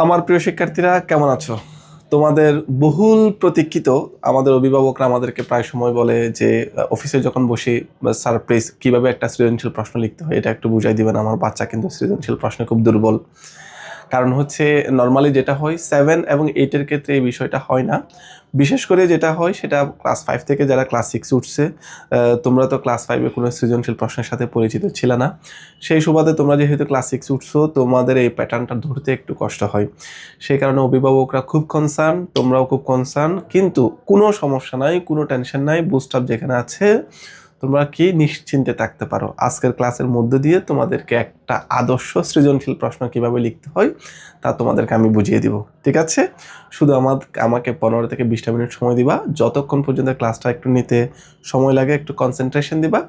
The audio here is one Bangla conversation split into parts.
আমার প্রিয় শিক্ষার্থীরা কেমন আছো? তোমাদের বহুল প্রতীক্ষিত আমাদের অভিভাবকরা আমাদেরকে প্রায় সময় বলে যে অফিসে যখন বসি স্যার প্লিজ কিভাবে একটা সৃজনশীল প্রশ্ন লিখতে হয় এটা একটু বুঝাই দিবেন, আমার বাচ্চা কিন্তু সৃজনশীল প্রশ্নে খুব দুর্বল। কারণ হচ্ছে নর্মালি যেটা হয় 7 এবং 8-এর ক্ষেত্রে এই বিষয়টা হয় না। বিশেষ করে যেটা হয় সেটা ক্লাস 5 থেকে যারা ক্লাস 6 উঠছে, তোমরা তো ক্লাস 5-এ কোনো সৃজনশীল প্রশ্নের সাথে পরিচিত ছিল না। সেই সুবাদে তোমরা যেহেতু ক্লাস 6 উঠছো, তোমাদের এই প্যাটার্নটা ধরতে একটু কষ্ট হয়। সেই কারণে অভিভাবকরা খুব কনসার্ন, তোমরাও খুব কনসার্ন, কিন্তু কোনো সমস্যা নাই, কোনো টেনশন নাই। বুস্টআপ যেখানে আছে তোমরা কি নিশ্চিন্তে থাকতে পারো। আজকের ক্লাসের মধ্য দিয়ে তোমাদেরকে একটা আদর্শ সৃজনশীল প্রশ্ন কিভাবে লিখতে হয় তা তোমাদেরকে আমি বুঝিয়ে দিব, ঠিক আছে? শুধু আমাকে 15 থেকে 20টা মিনিট সময় দিবা। যতক্ষণ পর্যন্ত ক্লাসটা একটু নিতে সময় লাগে একটু কনসেন্ট্রেশন দিবা,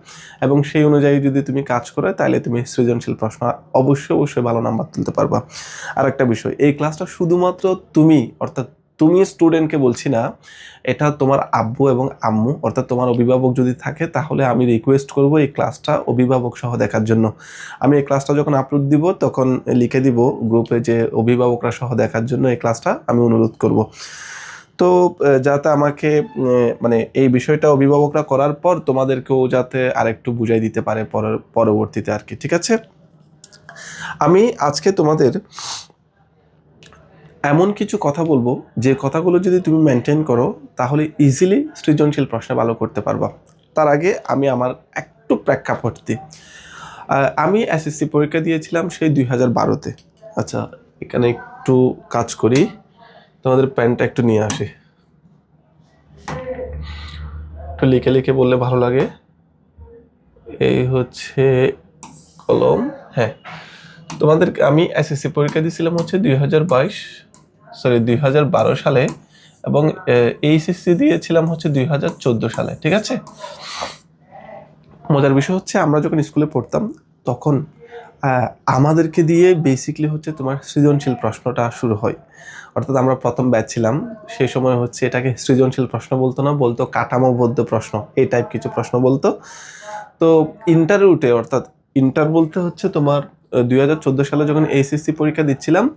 এবং সেই অনুযায়ী যদি তুমি কাজ করো তাহলে তুমি সৃজনশীল প্রশ্ন অবশ্যই ভালো নাম্বার তুলতে পারবা। আর একটা বিষয়, এই ক্লাসটা শুধুমাত্র তুমি, অর্থাৎ তুমি স্টুডেন্টকে বলছি না, এটা তোমার আব্বু এবং আম্মু অর্থাৎ তোমার অভিভাবক যদি থাকে তাহলে আমি রিকোয়েস্ট করব এই ক্লাসটা অভিভাবক সহ দেখার জন্য। আমি এই ক্লাসটা যখন আপলোড দিব তখন লিখে দিব গ্রুপে যে অভিভাবকরা সহ দেখার জন্য এই ক্লাসটা আমি অনুরোধ করব। তো যাতে আমাকে মানে এই বিষয়টা অভিভাবকরা করার পর তোমাদেরকেও যাতে আরেকটু বুঝাই দিতে পারে পরবর্তীতে আর কি, ঠিক আছে? আমি আজকে তোমাদের এমন কিছু কথা বলবো যে কথাগুলো যদি তুমি মেনটেন করো তাহলে ইজিলি সৃজনশীল প্রশ্নে ভালো করতে পারবা। তার আগে আমি আমার একটু প্রেক্ষাপট দিই। আমি এসএসসি পরীক্ষা দিয়েছিলাম সেই 2012-তে। আচ্ছা, এখানে একটু কাজ করি, তোমাদের প্যানটা একটু নিয়ে আসি, একটু লিখে লিখে বললে ভালো লাগে। এই হচ্ছে কলম। হ্যাঁ, তোমাদের আমি এসএসসি পরীক্ষা দিয়েছিলাম হচ্ছে 2012 সালে, এবং এইচএসসি দিয়েছিলাম হচ্ছে 2014 সালে, ঠিক আছে? মজার বিষয় হচ্ছে আমরা যখন স্কুলে পড়তাম তখন আমাদেরকে দিয়ে বেসিকলি হচ্ছে তোমার সৃজনশীল প্রশ্নটা শুরু হয়। অর্থাৎ আমরা প্রথম ব্যাচ ছিলাম, সেই সময় হচ্ছে এটাকে সৃজনশীল প্রশ্ন বলতো না, বলতো কাঠামোবদ্ধ প্রশ্ন, এই টাইপ কিছু প্রশ্ন বলতো। তো ইন্টার রুটে, অর্থাৎ ইন্টার বলতে হচ্ছে তোমার 2014 সালে যখন এইচএসসি পরীক্ষা দিচ্ছিলাম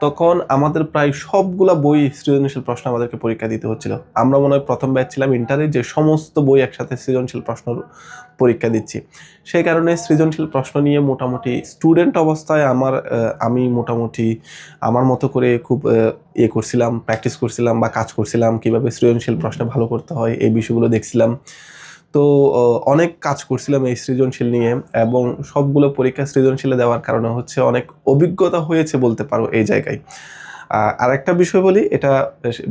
তখন আমাদের প্রায় সবগুলা বই সৃজনশীল প্রশ্ন আমাদেরকে পরীক্ষা দিতে হচ্ছিল। আমরা মনে হয় প্রথম ব্যাচ ছিলাম ইন্টারে যে সমস্ত বই একসাথে সৃজনশীল প্রশ্ন পরীক্ষা দিচ্ছি। সেই কারণে সৃজনশীল প্রশ্ন নিয়ে মোটামুটি স্টুডেন্ট অবস্থায় আমি মোটামুটি আমার মতো করে খুব করছিলাম, প্র্যাকটিস করছিলাম বা কাজ করছিলাম কিভাবে সৃজনশীল প্রশ্নে ভালো করতে হয়, এই বিষয়গুলো দেখছিলাম। তো অনেক কাজ করছিলাম এই সৃজনশীল নিয়ে, এবং সবগুলো পরীক্ষা সৃজনশীলে দেওয়ার কারণে হচ্ছে অনেক অভিজ্ঞতা হয়েছে বলতে পারো এই জায়গায়। আর একটা বিষয় বলি, এটা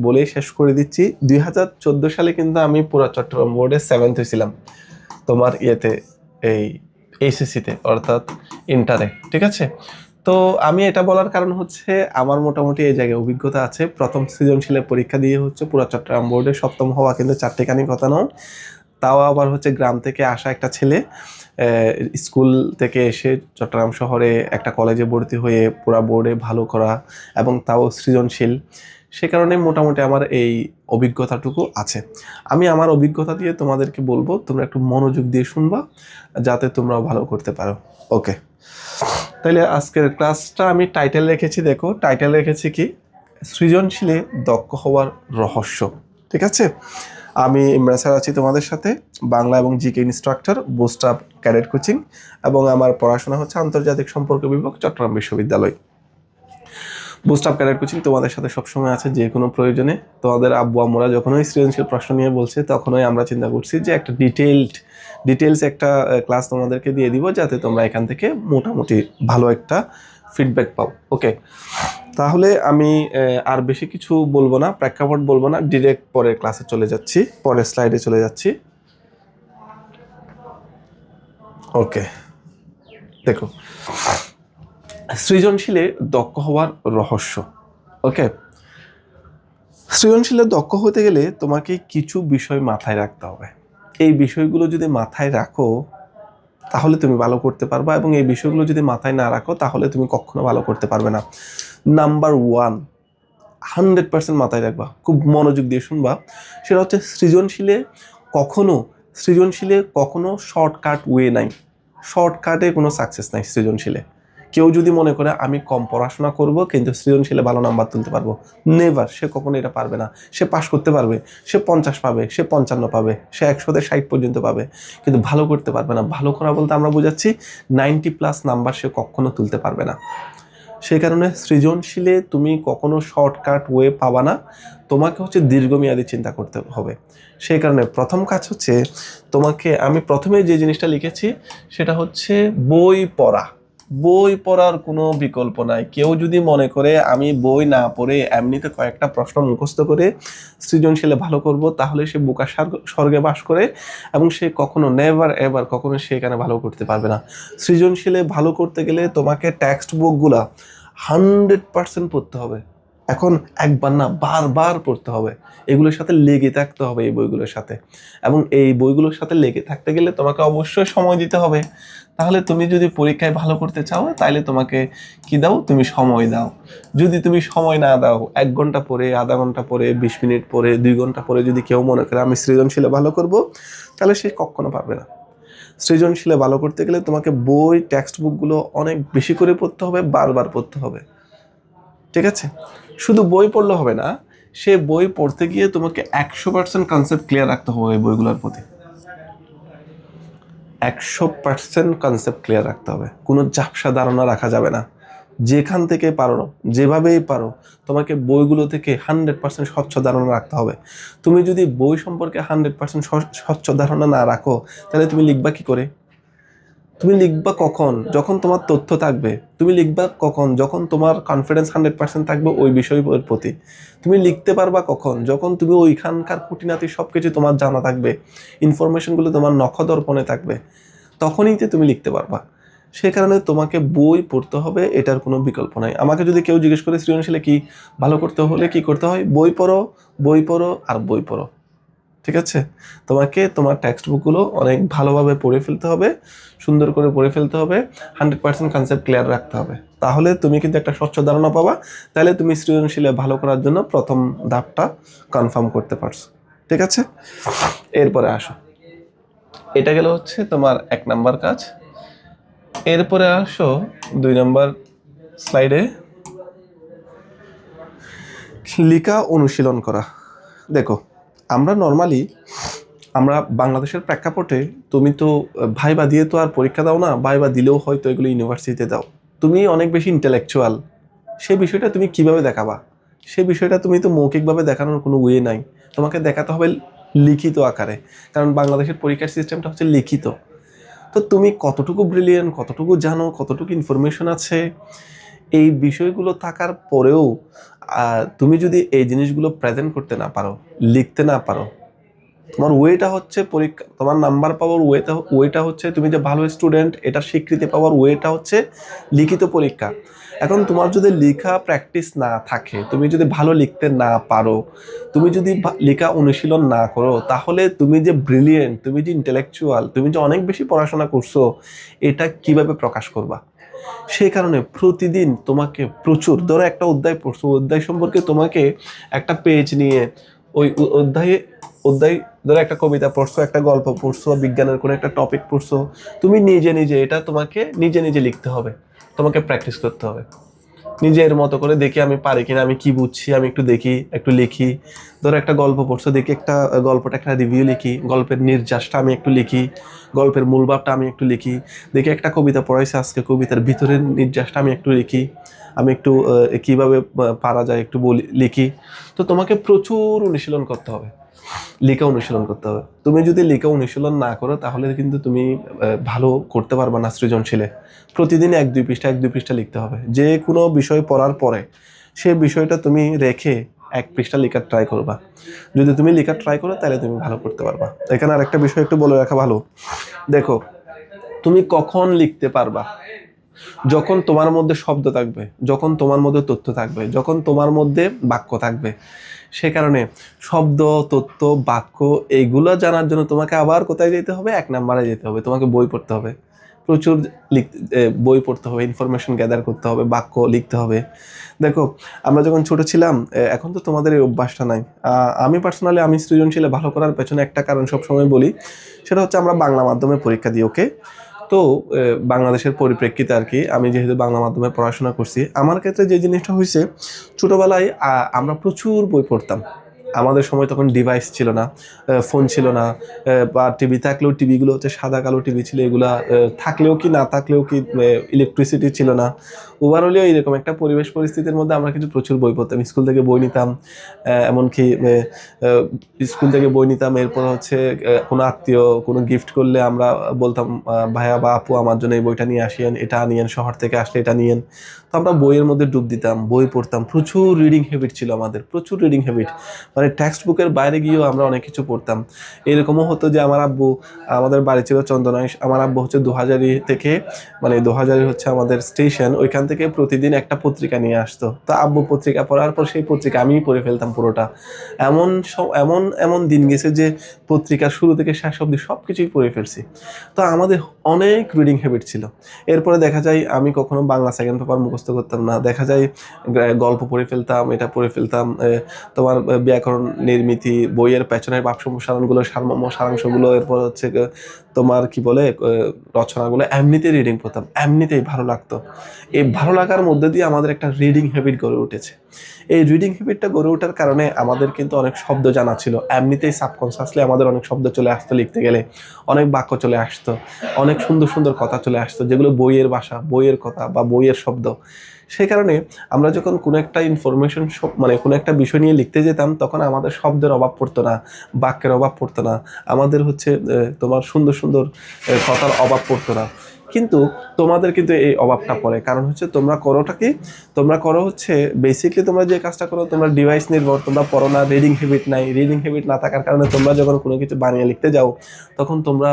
বলেই শেষ করে দিচ্ছি। 2014 সালে কিন্তু আমি পুরো চট্টগ্রাম বোর্ডে 7th হয়েছিলাম তোমার ইয়েতে, এই এইচএসসিতে অর্থাৎ ইন্টারে, ঠিক আছে? তো আমি এটা বলার কারণ হচ্ছে আমার মোটামুটি এই জায়গায় অভিজ্ঞতা আছে। প্রথম সৃজনশীলের পরীক্ষা দিয়ে হচ্ছে পুরো চট্টগ্রাম বোর্ডে 7ম হওয়া কিন্তু চারটেখানি কথা নয়। তাও আবার হচ্ছে গ্রাম থেকে আসা একটা ছেলে, স্কুল থেকে এসে চট্টগ্রাম শহরে একটা কলেজে ভর্তি হয়ে পুরা বোর্ডে ভালো করা, এবং তাও সৃজনশীল। সে কারণে মোটামুটি আমার এই অভিজ্ঞতাটুকু আছে। আমি আমার অভিজ্ঞতা দিয়ে তোমাদেরকে বলবো, তোমরা একটু মনোযোগ দিয়ে শুনবা যাতে তোমরাও ভালো করতে পারো। ওকে, তাহলে আজকের ক্লাসটা আমি টাইটেল রেখেছি, দেখো টাইটেল রেখেছি কি, সৃজনশীলে দক্ষ হওয়ার রহস্য, ঠিক আছে? আমি ইমরান স্যার আছি তোমাদের সাথে, বাংলা এবং জিকে ইনস্ট্রাক্টর, বুস্টআপ ক্যাডেট কোচিং, এবং আমার পড়াশোনা হচ্ছে আন্তর্জাতিক সম্পর্ক বিভাগ, চট্টগ্রাম বিশ্ববিদ্যালয়। বুস্টআপ ক্যাডেট কোচিং তোমাদের সাথে সবসময় আছে যে কোনো প্রয়োজনে। তোমাদের আব্বু আম্মুরা যখনই সৃজনশীল প্রশ্ন নিয়ে বলছে তখনই আমরা চিন্তা করছি যে একটা ডিটেলস একটা ক্লাস তোমাদেরকে দিয়ে দিব যাতে তোমরা এখান থেকে মোটামুটি ভালো একটা ফিডব্যাক পাও। ওকে, তাহলে আমি আর বেশি কিছু বলবো না, প্রেক্ষাপট বলবো না, ডিরেক্ট পরের ক্লাসে চলে যাচ্ছি, পরের স্লাইডে চলে যাচ্ছি। ওকে, দেখো সৃজনশীলে দক্ষ হওয়ার রহস্য। ওকে, সৃজনশীলে দক্ষ হতে গেলে তোমাকে কিছু বিষয় মাথায় রাখতে হবে। এই বিষয়গুলো যদি মাথায় রাখো তাহলে তুমি ভালো করতে পারবা, এবং এই বিষয়গুলো যদি মাথায় না রাখো তাহলে তুমি কখনো ভালো করতে পারবে না। নাম্বার 1, 100% মাথায় রাখবা, খুব মনোযোগ দিয়ে শুনবা, সেটা হচ্ছে সৃজনশীলে কখনো শর্টকাট ওয়ে নাই। শর্টকাটে কোনো সাকসেস নাই সৃজনশীলে। কেউ যদি মনে করে আমি কম পড়াশোনা করব কিন্তু সৃজনশীলে ভালো নাম্বার তুলতে পারবো, নেভার, সে কখনো এটা পারবে না। সে পাশ করতে পারবে, সে 50 পাবে, সে 55 পাবে, সে 100-তে 60 পর্যন্ত পাবে, কিন্তু ভালো করতে পারবে না। ভালো করা বলতে আমরা বোঝাচ্ছি 90+ নাম্বার সে কখনো তুলতে পারবে না। সেই কারণে সৃজনশীলে তুমি কখনো শর্টকাট ওয়ে পাবা না, তোমাকে হচ্ছে দীর্ঘমেয়াদী চিন্তা করতে হবে। সেই কারণে প্রথম কাজ হচ্ছে তোমাকে, আমি প্রথমে যে জিনিসটা লিখেছি সেটা হচ্ছে বই পড়া। বই পড়ার কোনো বিকল্প নাই। কেউ যদি মনে করে আমি বই না পড়ে এমনিতে কয়েকটা প্রশ্ন মুখস্থ করে সৃজনশীলে ভালো করব, তাহলে সে বোকা স্বর্গে বাস করে এবং সে কখনো নেভার এভার কখনো সে এখানে ভালো করতে পারবে না। সৃজনশীলে ভালো করতে গেলে তোমাকে টেক্সট বুকগুলা 100% পড়তে হবে। এখন একবার না, বারবার পড়তে হবে। এগুলোর সাথে লেগে থাকতে হবে, এই বইগুলোর সাথে। এবং এই বইগুলোর সাথে লেগে থাকতে গেলে তোমাকে অবশ্যই সময় দিতে হবে। তাহলে তুমি যদি পরীক্ষায় ভালো করতে চাও, তাহলে তোমাকে কি দাও, তুমি সময় দাও। যদি তুমি সময় না দাও, 1 ঘন্টা পরে, আধা ঘন্টা পরে, 20 মিনিট পরে, 2 ঘন্টা পরে যদি কেউ মনে করে আমি সৃজনশীলে ভালো করব, তাহলে সে কখনো পারবে না। সৃজনশীলে ভালো করতে গেলে তোমাকে বই, টেক্সট বুকগুলো অনেক বেশি করে পড়তে হবে, বারবার পড়তে হবে। ঠিক আছে? শুধু বই পড়লে হবে না, সে বই পড়তে গিয়ে তোমাকে 100% কনসেপ্ট ক্লিয়ার রাখতে হবে এই বইগুলোর প্রতি। 100% কনসেপ্ট ক্লিয়ার রাখতে হবে, কোনো ঝাপসা ধারণা রাখা যাবে না। যেখান থেকে পারো, যেভাবেই পারো, তোমাকে বইগুলো থেকে 100% স্বচ্ছ ধারণা রাখতে হবে। তুমি যদি বই সম্পর্কে 100% স্বচ্ছ ধারণা না রাখো, তাহলে তুমি লিখবা কি করে? তুমি লিখবা কখন? যখন তোমার তথ্য থাকবে। তুমি লিখবা কখন? যখন তোমার কনফিডেন্স 100% থাকবে ওই বিষয়ের প্রতি। তুমি লিখতে পারবা কখন? যখন তুমি ওইখানকার খুঁটিনাটি সবকিছু তোমার জানা থাকবে, ইনফরমেশনগুলো তোমার নখদর্পণে থাকবে, তখনই তো তুমি লিখতে পারবা। সে কারণে তোমাকে বই পড়তে হবে, এটার কোনো বিকল্প নাই। আমাকে যদি কেউ জিজ্ঞেস করে সৃজনশীলে কি ভালো করতে হলে কি করতে হয়, বই পড়ো, বই পড়ো আর বই পড়ো। ঠিক আছে? তোমাকে তোমার টেক্সট বুকগুলো অনেক ভালোভাবে পড়ে ফেলতে হবে, সুন্দর করে পড়ে ফেলতে হবে, 100% কনসেপ্ট ক্লিয়ার রাখতে হবে। তাহলে তুমি কিন্তু একটা স্বচ্ছ ধারণা পাবা। তাহলে তুমি সৃজনশীলে ভালো করার জন্য প্রথম ধাপটা কনফার্ম করতে পারছো। ঠিক আছে? এরপরে আসো, এটা গেল হচ্ছে তোমার 1 নাম্বার কাজ। এরপরে আসো 2 নাম্বার স্লাইডে, লেখা অনুশীলন করা। দেখো, আমরা নর্মালি, আমরা বাংলাদেশের প্রেক্ষাপটে, তুমি তো ভাইবা দিয়ে তো আর পরীক্ষা দাও না, ভাইবা দিলেও হয়তো এগুলো ইউনিভার্সিটিতে দাও। তুমি অনেক বেশি ইন্টেলেকচুয়াল, সে বিষয়টা তুমি কিভাবে দেখাবা? সে বিষয়টা তুমি তো মৌখিকভাবে দেখানোর কোনো ওয়ে নাই, তোমাকে দেখাতে হবে লিখিত আকারে, কারণ বাংলাদেশের পরীক্ষার সিস্টেমটা হচ্ছে লিখিত। তো তুমি কতটুকু ব্রিলিয়েন্ট, কতটুকু জানো, কতটুকু ইনফরমেশন আছে, এই বিষয়গুলো থাকার পরেও তুমি যদি এই জিনিসগুলো প্রেজেন্ট করতে না পারো, লিখতে না পারো, তোমার ওয়েটা হচ্ছে পরীক্ষা, তোমার নাম্বার পাওয়ার ওয়েটা হচ্ছে, তুমি যে ভালো স্টুডেন্ট এটা স্বীকৃতি পাওয়ার ওয়েটা হচ্ছে লিখিত পরীক্ষা। এখন তোমার যদি লেখা প্র্যাকটিস না থাকে, তুমি যদি ভালো লিখতে না পারো, তুমি যদি লেখা অনুশীলন না করো, তাহলে তুমি যে ব্রিলিয়েন্ট, তুমি যে ইন্টেলেকচুয়াল, তুমি যে অনেক বেশি পড়াশোনা করছো, এটা কিভাবে প্রকাশ করবা? সেই কারণে প্রতিদিন তোমাকে প্রচুর, ধরো একটা অধ্যায় পড়ছো, অধ্যায় সম্পর্কে তোমাকে একটা পেজ নিয়ে ওই অধ্যায়ে, অধ্যায় ধরো একটা কবিতা পড়ছো, একটা গল্প পড়ছো, বিজ্ঞানের কোনো একটা টপিক পড়ছো, তুমি নিজে নিজে এটা তোমাকে নিজে নিজে লিখতে হবে, তোমাকে প্র্যাকটিস করতে হবে। নিজের মতো করে দেখি আমি পারি কিনা, আমি কি বুঝছি আমি একটু দেখি, একটু লিখি। ধরো একটা গল্প পড়ছো, দেখি একটা গল্পটা একটা রিভিউ লিখি, গল্পের নির্যাসটা আমি একটু লিখি, গল্পের মূল ভাবটা আমি একটু লিখি। দেখি একটা কবিতা পড়াইছে আজকে, কবিতার ভিতরের নির্যাসটা আমি একটু লিখি, আমি একটু কিভাবে পারা যায় একটু বলি, লিখি। তো তোমাকে প্রচুর অনুশীলন করতে হবে, লেখা অনুশীলন করতে হবে। তুমি যদি লেখা অনুশীলন না করো, তাহলে কিন্তু তুমি ভালো করতে পারবে না সৃজনশীলে। প্রতিদিন 1-2 পৃষ্ঠা 1-2 পৃষ্ঠা লিখতে হবে। যে কোনো বিষয় পড়ার পরে সেই বিষয়টা তুমি রেখে 1 পৃষ্ঠা লেখার ট্রাই করবা। যদি তুমি লেখার ট্রাই করো, তাহলে তুমি ভালো করতে পারবা। এখানে আরেকটা বিষয় একটু বলে রাখা ভালো। দেখো, তুমি কখন লিখতে পারবা? যখন তোমার মধ্যে শব্দ থাকবে, যখন তোমার মধ্যে তথ্য থাকবে, যখন তোমার মধ্যে বাক্য থাকবে। সে কারণে শব্দ, তথ্য, বাক্য এইগুলো জানার জন্য তোমাকে আবার কোথায় যেতে হবে? 1 নাম্বারে যেতে হবে, তোমাকে বই পড়তে হবে, প্রচুর বই পড়তে হবে, ইনফরমেশন গ্যাদার করতে হবে, বাক্য লিখতে হবে। দেখো, আমরা যখন ছোট ছিলাম, এখন তো তোমাদের এই অভ্যাসটা নাই। আমি পার্সোনালি, আমি সৃজনশীলে ভালো করার পেছনে একটা কারণ সবসময় বলি, সেটা হচ্ছে আমরা বাংলা মাধ্যমে পরীক্ষা দিই। ওকে, তো বাংলাদেশের পরিপ্রেক্ষিতে আর কি, আমি যেহেতু বাংলা মাধ্যমে পড়াশোনা করছি, আমার ক্ষেত্রে যে জিনিসটা হয়েছে, ছোটোবেলায় আমরা প্রচুর বই পড়তাম। আমাদের সময় তখন ডিভাইস ছিল না, ফোন ছিল না, বা টিভি থাকলেও টিভিগুলো হচ্ছে সাদা কালো টিভি ছিল, এগুলা থাকলেও কি না থাকলেও কি ইলেকট্রিসিটি ছিল না। ওভারঅলেও এরকম একটা পরিবেশ পরিস্থিতির মধ্যে আমরা কিন্তু প্রচুর বই পড়তাম, স্কুল থেকে বই নিতাম। এমনকি স্কুল থেকে বই নিতাম, এরপর হচ্ছে কোনো আত্মীয় কোনো গিফট করলে আমরা বলতাম ভাইয়া বা আপু আমার জন্য এই বইটা নিয়ে আসিয়েন, এটা নিয়েন, শহর থেকে আসলে এটা নিয়েন। তো আমরা বইয়ের মধ্যে ডুব দিতাম, বই পড়তাম, প্রচুর রিডিং হ্যাবিট ছিল আমাদের, প্রচুর রিডিং হ্যাবিট। মানে টেক্সট বুকের বাইরে গিয়েও আমরা অনেক কিছু পড়তাম। এরকমও হতো যে আমার আব্বু, আমাদের বাড়ি ছিল চন্দনায়, আমার আব্বু হচ্ছে 2000 থেকে, মানে 2000 হচ্ছে আমাদের স্টেশন, ওইখান থেকে প্রতিদিন একটা পত্রিকা নিয়ে আসতো। তো আব্বু পত্রিকা পড়ার পর সেই পত্রিকা আমিই পড়ে ফেলতাম পুরোটা। এমন এমন এমন দিন গেছে যে পত্রিকার শুরু থেকে শেষ অবধি সব কিছুই পড়ে ফেলছি। তো আমাদের অনেক রিডিং হ্যাবিট ছিল। এরপরে দেখা যায় আমি কখনো বাংলা সেকেন্ড পেপার মুখস্থ করতাম না, দেখা যায় গল্প পড়ে ফেলতাম, এটা পড়ে ফেলতাম, তোমার ব্যাকরণ নির্মিতি, বইয়ের পেছনের বাক্স সারণগুলো, সারমর্ম সারাংশগুলো, এরপর হচ্ছে তোমার কি বলে রচনাগুলো এমনিতেই রিডিং পড়তাম, এমনিতেই ভালো লাগতো। এই ভালো লাগার মধ্যে দিয়ে আমাদের একটা রিডিং হ্যাবিট গড়ে উঠেছে। এই রিডিং হ্যাবিটটা গড়ে ওঠার কারণে আমাদের কিন্তু অনেক শব্দ জানা ছিল, এমনিতেই সাবকনসিয়াসলি আমাদের অনেক শব্দ চলে আসতো লিখতে গেলে, অনেক বাক্য চলে আসতো, অনেক সুন্দর সুন্দর কথা চলে আসতো, যেগুলো বইয়ের ভাষা, বইয়ের কথা বা বইয়ের শব্দ। সেই কারণে আমরা যখন কোনো একটা ইনফরমেশন, মানে কোনো একটা বিষয় নিয়ে লিখতে যেতাম, তখন আমাদের শব্দের অভাব পড়তো না, বাক্যের অভাব পড়তো না, আমাদের হচ্ছে তোমার সুন্দর সুন্দর কথার অভাব পড়তো না। কিন্তু তোমাদের কিন্তু এই অভাবটা পড়ে, কারণ হচ্ছে তোমরা করোটা কি, তোমরা করো হচ্ছে বেসিকলি তোমরা যে কাজটা করো, তোমরা ডিভাইস নির্ভর, তোমরা পড়ো না, রিডিং হ্যাবিট নাই। রিডিং হ্যাবিট না থাকার কারণে তোমরা যখন কোনো কিছু বানিয়ে লিখতে যাও, তখন তোমরা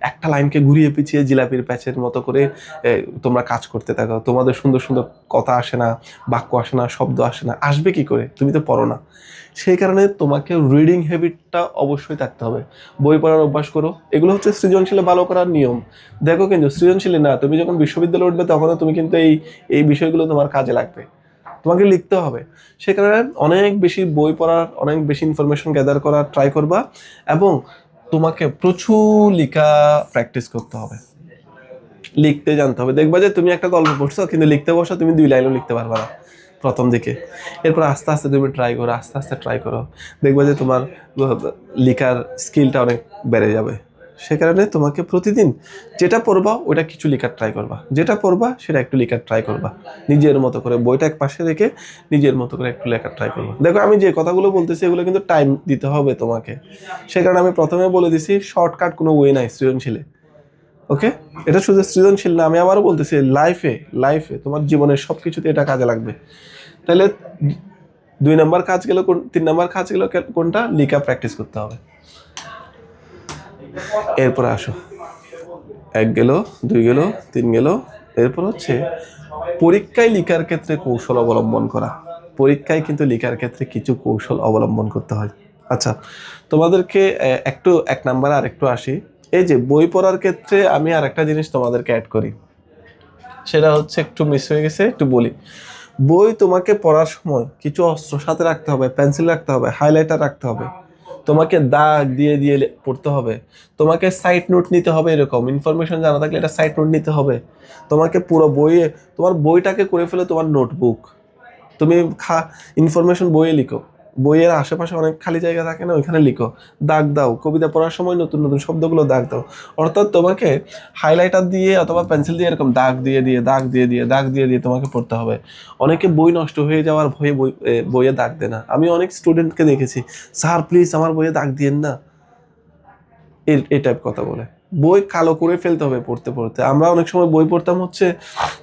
একটা লাইনকে ঘুরিয়ে পিছিয়ে জিলাপির প্যাচের মতো করে তোমরা কাজ করতে থাকো, তোমাদের সুন্দর সুন্দর কথা আসে না, বাক্য আসে না, শব্দ আসে না, আসবে কি করে, তুমি তো পড়ো না। সেই কারণে তোমাকে রিডিং হ্যাবিটটা অবশ্যই থাকতে হবে, বই পড়ার অভ্যাস করো। এগুলো হচ্ছে সৃজনশীলে ভালো করার নিয়ম। দেখো কিন্তু সৃজনশীলে না, তুমি যখন বিশ্ববিদ্যালয়ে উঠবে তখনও তুমি কিন্তু এই এই বিষয়গুলো তোমার কাজে লাগবে, তোমাকে লিখতে হবে। সে কারণে অনেক বেশি বই পড়ার, অনেক বেশি ইনফরমেশন গ্যাদার করার ট্রাই করবা, এবং তোমাকে প্রচুর লেখা প্র্যাকটিস করতে হবে, লিখতে জানতে হবে। দেখবা যে তুমি একটা গল্প পড়ছো, কিন্তু লিখতে বসো তুমি 2 লাইনও লিখতে পারবা না প্রথম দিকে। এরপর আস্তে আস্তে তুমি ট্রাই করো, আস্তে আস্তে ট্রাই করো, দেখবা যে তোমার লেখার স্কিলটা অনেক বেড়ে যাবে। সে কারণে তোমাকে প্রতিদিন যেটা পড়বা ওটা কিছু লেখার ট্রাই করবা, যেটা পড়বা সেটা একটু লেখার ট্রাই করবা, নিজের মতো করে বইটা এক পাশে রেখে নিজের মতো করে একটু লেখার ট্রাই করবা। দেখো আমি যে কথাগুলো বলতেছি এগুলো কিন্তু টাইম দিতে হবে তোমাকে। সে কারণে আমি প্রথমে বলে দিছি শর্টকাট কোনো ওয়ে নাই সৃজনশীলে। ওকে, এটা শুধু সৃজনশীল না, আমি আবারও বলতেছি লাইফে, লাইফে তোমার জীবনের সব কিছুতে এটা কাজে লাগবে। তাহলে 2 নাম্বার কাজ গেল, 3 নাম্বার কাজ গেল কোনটা, লেখা প্র্যাকটিস করতে হবে। এরপর আসো, 1 গেল, 2 গেল, 3 গেল। এরপর হচ্ছে পরীক্ষায় লেখার ক্ষেত্রে কৌশল অবলম্বন করা। পরীক্ষায় কিন্তু লেখার ক্ষেত্রে কিছু কৌশল অবলম্বন করতে হয়। আচ্ছা, তোমাদেরকে একটু 1 নাম্বার আর একটু আসি। এই যে বই পড়ার ক্ষেত্রে আমি আর একটা জিনিস তোমাদেরকে অ্যাড করি, সেটা হচ্ছে একটু মিস হয়ে গেছে, একটু বলি। বই তোমাকে পড়ার সময় কিছু অস্ত্র সাথে রাখতে হবে, পেন্সিল রাখতে হবে, হাইলাইটার রাখতে হবে, তোমাকে দাগ দিয়ে দিয়ে পড়তে হবে, তোমাকে সাইড নোট নিতে হবে, এরকম ইনফরমেশন জানা থাকলে এটা সাইড নোট নিতে হবে। তোমাকে পুরো বইয়ে, তোমার বইটাকে করে ফেলে তোমার নোটবুক। তুমি ইনফরমেশন বইয়ে লিখো, বইয়ের আশেপাশে অনেক খালি জায়গা থাকে না, ওইখানে লিখো, দাগ দাও, কবিতা পড়ার সময় নতুন নতুন শব্দগুলো দাগ দাও। অর্থাৎ তোমাকে হাইলাইটার দিয়ে অথবা পেন্সিল দিয়ে এরকম দাগ দিয়ে দিয়ে দাগ দিয়ে দিয়ে দাগ দিয়ে দিয়ে তোমাকে পড়তে হবে। অনেকে বই নষ্ট হয়ে যাওয়ার ভয়ে বইয়ে দাগ দেয় না। আমি অনেক স্টুডেন্টকে দেখেছি, স্যার প্লিজ আমার বইয়ে দাগ দিয়েন না, এই টাইপ কথা বলে। বই কালো করে ফেলতে হবে পড়তে পড়তে। আমরা অনেক সময় বই পড়তাম হচ্ছে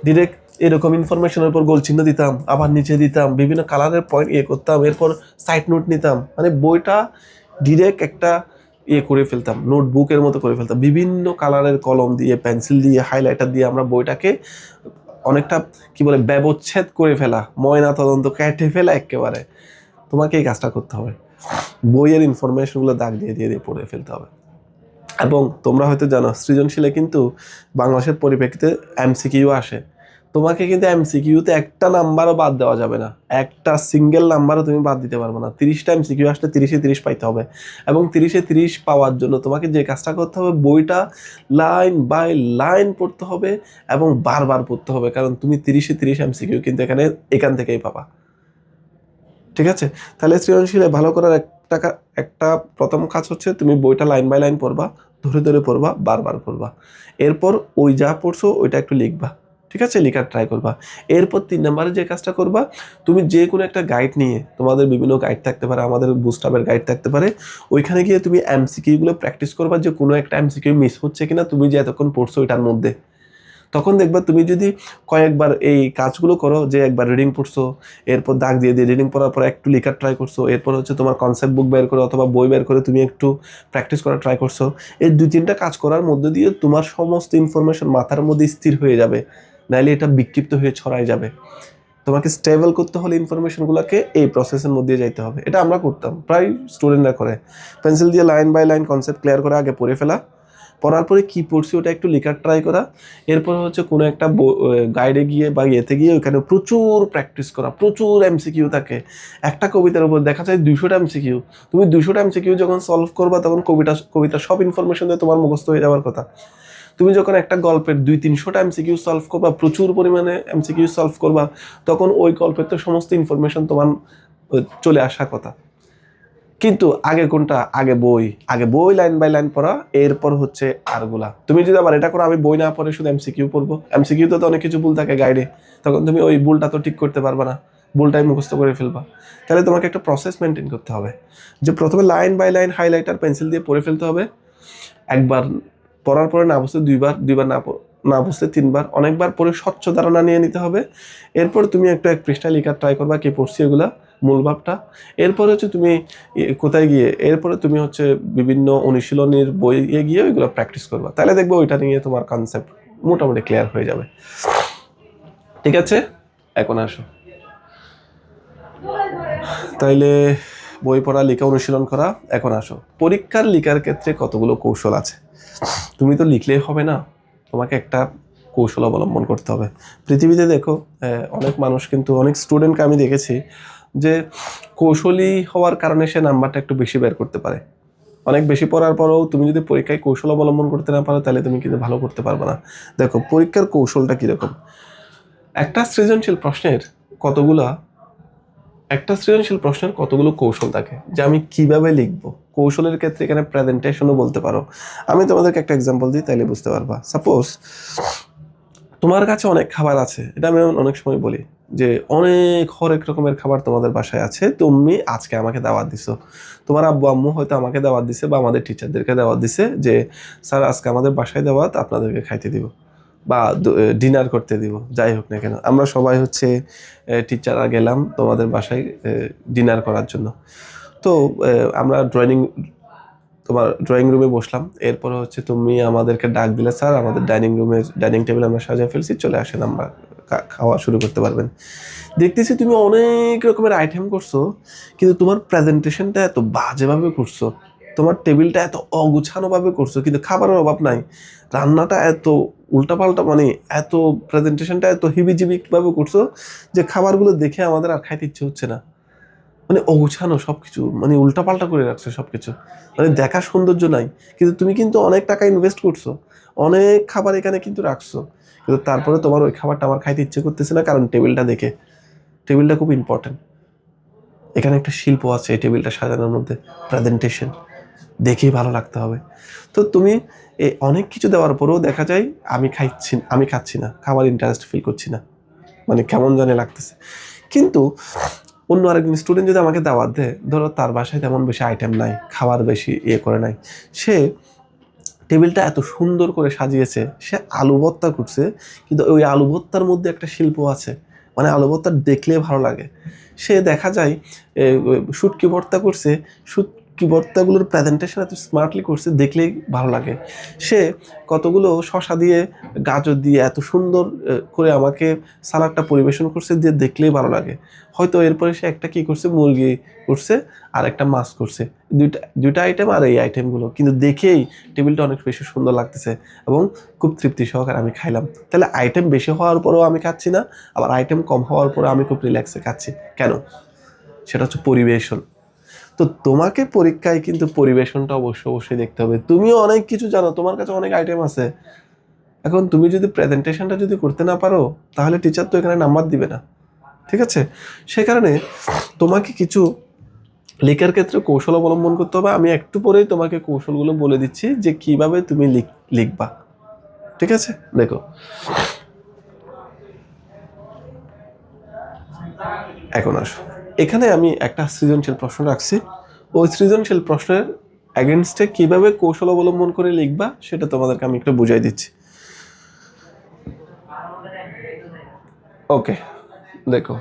ডিরেক্ট এরকম ইনফরমেশনের উপর গোল চিহ্ন দিতাম, আবার নিচে দিতাম, বিভিন্ন কালারের পয়েন্ট করতাম, এরপর সাইড নোট নিতাম, মানে বইটা ডিরেক্ট একটা করে ফেলতাম, নোটবুকের মতো করে ফেলতাম। বিভিন্ন কালারের কলম দিয়ে, পেন্সিল দিয়ে, হাইলাইটার দিয়ে আমরা বইটাকে অনেকটা কি বলে ব্যবচ্ছেদ করে ফেলা, ময়না তদন্ত কেটে ফেলা একেবারে। তোমাকে এই কাজটা করতে হবে, বইয়ের ইনফরমেশনগুলো দাগ দিয়ে দিয়ে দিয়ে পড়ে ফেলতে হবে। এবং তোমরা হয়তো জানো সৃজনশীলে কিন্তু বাংলাদেশের পরিপ্রেক্ষিতে এমসিকিউ আসে। তোমাকে কিন্তু এমসিকিউতে একটা নাম্বারও বাদ দেওয়া যাবে না, একটা সিঙ্গেল নাম্বারও তুমি বাদ দিতে পারবে না। 30টা এমসিকিউ আসলে 30-এ 30 পাইতে হবে, এবং 30-এ 30 পাওয়ার জন্য তোমাকে যে কাজটা করতে হবে, বইটা লাইন বাই লাইন পড়তে হবে এবং বারবার পড়তে হবে, কারণ তুমি 30-এ 30 এমসিকিউ কিন্তু এখান থেকেই পাবা। ঠিক আছে? তাহলে সৃজনশীলে ভালো করার একটা প্রথম কাজ হচ্ছে তুমি বইটা লাইন বাই লাইন পড়বা, ধরে ধরে পড়বা, বারবার পড়বা। এরপর ওই যা পড়ছো ওইটা একটু লিখবা। ঠিক আছে? লেখার ট্রাই করবা। এরপর 3 নাম্বারে যে কাজটা করবা, তুমি যে কোনো একটা গাইড নিয়ে, তোমাদের বিভিন্ন গাইড থাকতে পারে, আমাদের বুস্টআপের গাইড থাকতে পারে, ওইখানে গিয়ে তুমি এমসিকিউ গুলো প্র্যাকটিস করবা, যে কোনো একটা এমসিকিউ মিস হচ্ছে কিনা তুমি যে এতক্ষণ পড়ছো ওইটার মধ্যে। তখন দেখবা তুমি যদি কয়েকবার এই কাজগুলো করো, যে একবার রিডিং পড়ছো, এরপর দাগ দিয়ে দিয়ে রিডিং পড়ার পর একটু লেখার ট্রাই করছো, এরপর হচ্ছে তোমার কনসেপ্ট বুক বের করে অথবা বই বের করে তুমি একটু প্র্যাকটিস করার ট্রাই করছো, এই 2-3টা কাজ করার মধ্যে দিয়ে তোমার সমস্ত ইনফরমেশন মাথার মধ্যে স্থির হয়ে যাবে, নাইলে এটা বিক্ষিপ্ত হয়ে ছড়াই যাবে। তোমাকে স্টেবল করতে হলে ইনফরমেশনগুলোকে এই প্রসেসের মধ্যে যাইতে হবে। এটা আমরা করতাম, প্রায় স্টুডেন্টরা করে। পেন্সিল দিয়ে line by line concept clear করে আগে পড়ে ফেলা, পড়ার পরে কী পড়ছি ওটা একটু লেখার ট্রাই করা, এরপর হচ্ছে কোনো একটা গাইডে গিয়ে বা ইয়েতে গিয়ে ওইখানে প্রচুর প্র্যাকটিস করা, প্রচুর এমসিকিউ থাকে। একটা কবিতার উপর দেখা যায় 200টা এমসিকিউ। তুমি 200টা এমসিকিউ যখন সলভ করবা, তখন কবিতার সব ইনফরমেশন দিয়ে তোমার মুখস্থ হয়ে যাওয়ার কথা। তুমি যখন একটা গল্পের 200-300টা এমসিকিউ সলভ করবা, প্রচুর পরিমাণে এমসিকিউ সলভ করবা, তখন ওই গল্পের তো সমস্ত ইনফরমেশন তোমার চলে আসার কথা। কিন্তু আগে কোনটা? আগে বই লাইন বাই লাইন পড়া, এরপর হচ্ছে আরগুলা। তুমি যদি আবার এটা করো, আমি বই না পড়ে শুধু এমসিকিউ পড়বো, এমসিকিউ তো অনেক কিছু ভুল থাকে গাইডে, তখন তুমি ওই ভুলটা তো ঠিক করতে পারবে না, ভুলটাই মুখস্থ করে ফেলবা। তাহলে তোমাকে একটা প্রসেস মেনটেন করতে হবে, যে প্রথমে line by line highlighter pencil দিয়ে পড়ে ফেলতে হবে। একবার পড়ার পরে না বুঝতে দুইবার না বুঝতে 3বার, অনেকবার পড়ে স্বচ্ছ ধারণা নিয়ে নিতে হবে। এরপর তুমি একটু এক পৃষ্ঠা লেখার ট্রাই করবা, কি পড়ছি এগুলা, মূল ভাবটা। এরপরে হচ্ছে তুমি কোথায় গিয়ে, এরপরে তুমি হচ্ছে বিভিন্ন অনুশীলনীর বইয়ে গিয়ে ওইগুলো প্র্যাকটিস করবা। তাহলে দেখবো ওইটা নিয়ে তোমার কনসেপ্ট মোটামুটি ক্লিয়ার হয়ে যাবে। ঠিক আছে? এখন আসো, তাইলে বই পড়া, লেখা, অনুশীলন করা। এখন আসো, পরীক্ষার লেখার ক্ষেত্রে কতগুলো কৌশল আছে। তুমি তো লিখলেই হবে না, তোমাকে একটা কৌশল অবলম্বন করতে হবে। পৃথিবীতে দেখো, অনেক মানুষ কিন্তু, অনেক স্টুডেন্টকে আমি দেখেছি যে কৌশলী হওয়ার কারণে সে নাম্বারটা একটু বেশি বের করতে পারে। অনেক বেশি পড়ার পরেও তুমি যদি পরীক্ষায় কৌশল অবলম্বন করতে না পারো, তাহলে তুমি কিন্তু ভালো করতে পারবে না। দেখো পরীক্ষার কৌশলটা কীরকম। একটা সৃজনশীল প্রশ্নের কতগুলা একটা সৃজনশীল প্রশ্নের কতগুলো কৌশল থাকে, যে আমি কিভাবে লিখবো। কৌশলের ক্ষেত্রে এখানে প্রেজেন্টেশনও বলতে পারো। আমি তোমাদেরকে একটা এক্সাম্পল দিই, তাইলে বুঝতে পারবা। সাপোজ তোমার কাছে অনেক খাবার আছে, এটা আমি অনেক সময় বলি, যে অনেক হরেক রকমের খাবার তোমাদের বাসায় আছে, তুমি আজকে আমাকে দাওয়াত দিছো। তোমার আব্বু আম্মু হয়তো আমাকে দাওয়াত দিছে, বা আমাদের টিচারদেরকে দাওয়াত দিছে, যে স্যার আজকে আমাদের বাসায় দাওয়াত, আপনাদেরকে খাইতে দিব বা ডিনার করতে দিব, যাই হোক না কেন। আমরা সবাই হচ্ছে টিচাররা গেলাম তোমাদের বাসায় ডিনার করার জন্য। তো আমরা ড্রয়িং রুমে বসলাম। এরপর হচ্ছে তুমি আমাদেরকে ডাক দিলে, স্যার আমাদের ডাইনিং টেবিল আমরা সাজিয়ে ফেলছি, চলে আসেন, আমরা খাওয়া শুরু করতে পারবেন। দেখতেছি তুমি অনেক রকমের আইটেম করছো, কিন্তু তোমার প্রেজেন্টেশনটা এত বাজেভাবে করছো, তোমার টেবিলটা এত অগুছানোভাবে করছো, কিন্তু খাবারের অভাব নাই। রান্নাটা এত উল্টাপাল্টা, মানে এত প্রেজেন্টেশনটা এত হিবিজিবিভাবে করছো, যে খাবারগুলো দেখে আমাদের আর খাইতে ইচ্ছে হচ্ছে না। মানে অগুছানো সবকিছু, মানে উল্টাপাল্টা করে রাখছো সবকিছু, মানে দেখার সৌন্দর্য নাই। কিন্তু তুমি কিন্তু অনেক টাকা ইনভেস্ট করছো, অনেক খাবার এখানে কিন্তু রাখছো, কিন্তু তারপরে তোমার ওই খাবারটা আমার খাইতে ইচ্ছে করতেছে না, কারণ টেবিলটা খুব ইম্পর্টেন্ট। এখানে একটা শিল্প আছে এই টেবিলটা সাজানোর মধ্যে, প্রেজেন্টেশন দেখেই ভালো লাগতে হবে। তো তুমি অনেক কিছু দেওয়ার পরেও দেখা যায় আমি খাচ্ছি না, খাবার ইন্টারেস্ট ফিল করছি না, মানে কেমন জানি লাগতেছে। কিন্তু অন্য আরেকজন স্টুডেন্ট যদি আমাকে দাওয়াত দেয়, ধরো তার বাসায় তেমন বেশি আইটেম নাই, খাবার বেশি করে নাই, সে টেবিলটা এত সুন্দর করে সাজিয়েছে, সে আলু ভর্তা করছে, কিন্তু ওই আলু ভর্তার মধ্যে একটা শিল্প আছে, মানে আলু ভর্তা দেখলে ভালো লাগে। সে দেখা যায় শুটকি ভর্তা করছে, কি বর্তাগুলোর প্রেজেন্টেশন এত স্মার্টলি করছে, দেখলেই ভালো লাগে। সে কতগুলো শশা দিয়ে গাজর দিয়ে এত সুন্দর করে আমাকে সালাডটা পরিবেশন করছে, দিয়ে দেখলেই ভালো লাগে। হয়তো এরপরে সে একটা কি করছে, মুরগি করছে আর একটা মাছ করছে, দুইটা আইটেম আর এই আইটেমগুলো, কিন্তু দেখেই টেবিলটা অনেক বেশি সুন্দর লাগতেছে এবং খুব তৃপ্তি সহকারে আমি খাইলাম। তাহলে আইটেম বেশি হওয়ার পরেও আমি খাচ্ছি না, আবার আইটেম কম হওয়ার পরেও আমি খুব রিল্যাক্সে খাচ্ছি। কেন? সেটা হচ্ছে পরিবেশন। তো তোমাকে পরীক্ষায় কিন্তু পরিবেশনটা অবশ্যই দেখতে হবে। তুমিও অনেক কিছু জানো, তোমার কাছে অনেক আইটেম আছে, এখন তুমি যদি প্রেজেন্টেশনটা যদি করতে না পারো, তাহলে টিচার তো এখানে নাম্বার দিবে না। ঠিক আছে? সে কারণে তোমাকে কিছু লেখার ক্ষেত্রে কৌশল অবলম্বন করতে হবে। আমি একটু পরেই তোমাকে কৌশলগুলো বলে দিচ্ছি যে কিভাবে তুমি লিখবা। ঠিক আছে? দেখো, এখন আসো, এখানে আমি একটা সৃজনশীল প্রশ্ন রাখছি। ওই সৃজনশীল প্রশ্নের এগেনস্টে কিভাবে কৌশল অবলম্বন করে লিখবা সেটা তোমাদেরকে আমি একটু বুঝাই দিচ্ছি। ওকে, দেখো,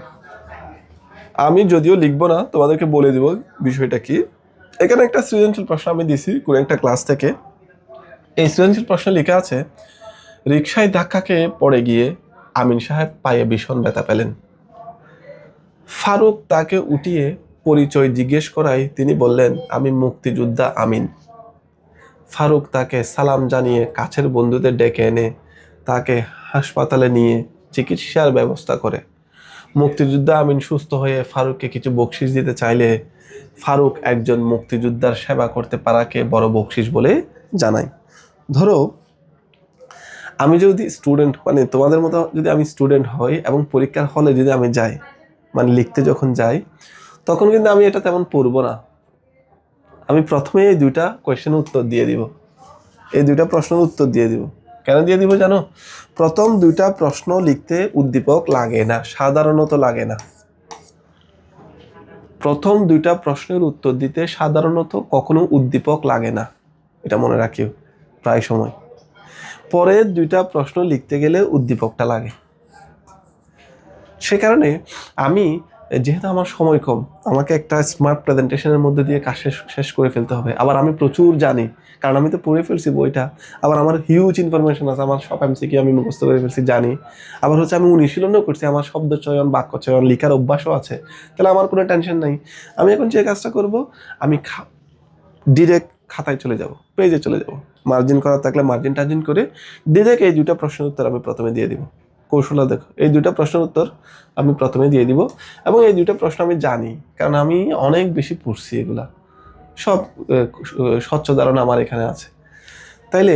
আমি যদিও লিখবো না, তোমাদেরকে বলে দিব বিষয়টা কি। এখানে একটা সৃজনশীল প্রশ্ন আমি দিছি কোনো একটা ক্লাস থেকে। এই সৃজনশীল প্রশ্ন লেখা আছে, রিকশায় ধাক্কা খেয়ে পড়ে গিয়ে আমিন সাহেব পায়ে ভীষণ ব্যথা পেলেন। ফারুক তাকে উঠিয়ে পরিচয় জিজ্ঞেস করায় তিনি বললেন, আমি মুক্তিযোদ্ধা আমিন। ফারুক তাকে সালাম জানিয়ে কাছের বন্ধুদের ডেকে এনে তাকে হাসপাতালে নিয়ে চিকিৎসার ব্যবস্থা করে। মুক্তিযোদ্ধা আমিন সুস্থ হয়ে ফারুককে কিছু বকশিশ দিতে চাইলে ফারুক একজন মুক্তিযোদ্ধার সেবা করতে পারাকে বড় বকশিশ বলে জানায়। ধরো, আমি যদি স্টুডেন্ট, মানে তোমাদের মতো যদি আমি স্টুডেন্ট হই এবং পরীক্ষার হলে যদি আমি যাই, মানে লিখতে যখন যাই, তখন কিন্তু আমি এটা তেমন পড়বো না। আমি প্রথমে এই দুইটা কোয়েশ্চেনের উত্তর দিয়ে দিব, এই দুইটা প্রশ্নের উত্তর দিয়ে দিব। কেন দিয়ে দিব জানো? প্রথম দুইটা প্রশ্ন লিখতে উদ্দীপক লাগে না, সাধারণত লাগে না। প্রথম দুইটা প্রশ্নের উত্তর দিতে সাধারণত কখনো উদ্দীপক লাগে না, এটা মনে রাখিও প্রায় সময়। পরের দুইটা প্রশ্ন লিখতে গেলে উদ্দীপকটা লাগে। সে কারণে আমি, যেহেতু আমার সময় কম, আমাকে একটা স্মার্ট প্রেজেন্টেশনের মধ্যে দিয়ে কাজ শেষ করে ফেলতে হবে। আবার আমি প্রচুর জানি, কারণ আমি তো পড়ে ফেলছি বইটা। আবার আমার হিউজ ইনফরমেশন আছে, আমার সব এমসিকিউ আমি মুখস্থ করে ফেলছি, জানি। আবার হচ্ছে আমি অনুশীলনও করছি, আমার শব্দ চয়ন, বাক্য চয়ন, লেখার অভ্যাসও আছে। তাহলে আমার কোনো টেনশন নাই। আমি এখন যে কাজটা করব, আমি ডিরেক্ট খাতায় চলে যাব, পেজে চলে যাব, মার্জিন করা থাকলে মার্জিন টার্জিন করে ডিরেক্ট এই দুইটা প্রশ্নের উত্তর আমি প্রথমে দিয়ে দিব। কৌশল দেখো, এই দুইটা প্রশ্নের উত্তর আমি প্রথমে দিয়ে দিব, এবং এই দুইটা প্রশ্ন আমি জানি, কারণ আমি অনেক বেশি পড়ছি এগুলা, সব স্বচ্ছ ধারণা আমার এখানে আছে। তাইলে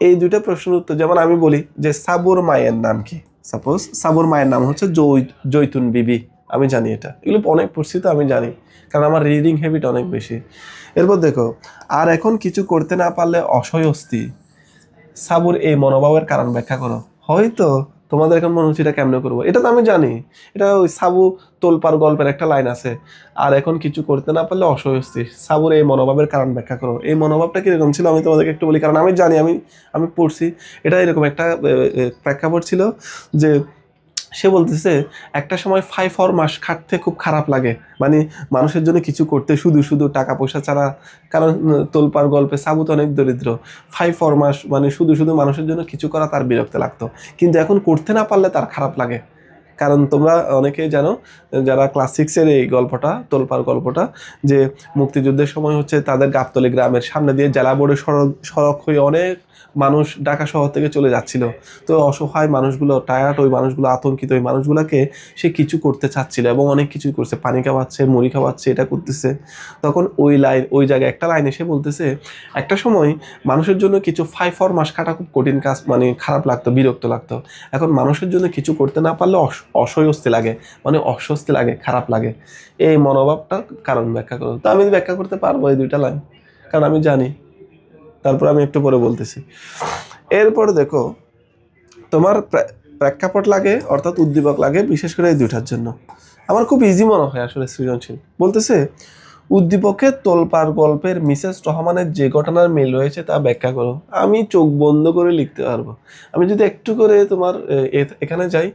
এই দুইটা প্রশ্নের উত্তর, যেমন আমি বলি যে সাবুর মায়ের নাম কি, সাপোজ সাবুর মায়ের নাম হচ্ছে জৈতুন বিবি, আমি জানি এটা, এগুলো অনেক পড়ছি তো আমি জানি, কারণ আমার রিডিং হ্যাবিট অনেক বেশি। এরপর দেখো, আর এখন কিছু করতে না পারলে অস্বস্তি, সাবুর এই মনোভাবের কারণ ব্যাখ্যা করো। হয়তো তোমাদের এখন মনে হচ্ছে এটা কেমনে করবো, এটা তো আমি জানি, এটা ওই সাবু তোলপার গল্পের একটা লাইন আছে, আর এখন কিছু করতে না পারলে অস্বস্তি, সাবুর এই মনোভাবের কারণ ব্যাখ্যা করো। এই মনোভাবটা কিরকম ছিল আমি তোমাদেরকে একটু বলি, কারণ আমি জানি, আমি পড়ছি। এটা এরকম একটা প্রেক্ষাপট ছিল যে সে বলতেছে, একটা সময় 5 মাস খাটতে খুব খারাপ লাগে, মানে মানুষের জন্য কিছু করতে শুধু শুধু টাকা পয়সা ছাড়া, কারণ তোলপার গল্পে সাবুত অনেক দরিদ্র। 5 মাস মানে শুধু শুধু মানুষের জন্য কিছু করা তার বিরক্ত লাগতো, কিন্তু এখন করতে না পারলে তার খারাপ লাগে। কারণ তোমরা অনেকেই জানো, যারা ক্লাস 6-এর এই গল্পটা, তোলপার গল্পটা, যে মুক্তিযুদ্ধের সময় হচ্ছে তাদের গাবতলী গ্রামের সামনে দিয়ে জেলা বোর্ডের সড়ক হয়ে অনেক মানুষ ঢাকা শহর থেকে চলে যাচ্ছিল। তো অসহায় মানুষগুলো টায়ার্ড, ওই মানুষগুলো আতঙ্কিত, ওই মানুষগুলোকে সে কিছু করতে চাচ্ছিল এবং অনেক কিছুই করছে, পানি খাওয়াচ্ছে, মুড়ি খাওয়াচ্ছে, এটা করতেছে। তখন ওই জায়গায় একটা লাইন এসে বলতেছে, একটা সময় মানুষের জন্য কিছু 5 মাস খাটা খুব কঠিন কাজ, মানে খারাপ লাগতো, বিরক্ত লাগতো। এখন মানুষের জন্য কিছু করতে না পারলে অস্বস্তি লাগে, মানে অস্বস্তি লাগে, খারাপ লাগে। এই মনোভাবটার কারণ ব্যাখ্যা করো। তো আমি ব্যাখ্যা করতে পারবো এই দুইটা লাইন, কারণ আমি জানি। তারপর আমি একটু পরে বলতেছি। এরপর দেখো, তোমার প্রেক্ষাপট লাগে, অর্থাৎ উদ্দীপক লাগে, বিশেষ করে এই দুইটার জন্য। আমার খুব ইজি মনে হয় আসলে সৃজনশীল। বলতেছে, উদ্দীপকে তোলপাড় গল্পের মিসেস রহমানের যে ঘটনার মিল রয়েছে তা ব্যাখ্যা করো। আমি চোখ বন্ধ করে লিখতে পারবো। আমি যদি একটু করে তোমার এখানে যাই,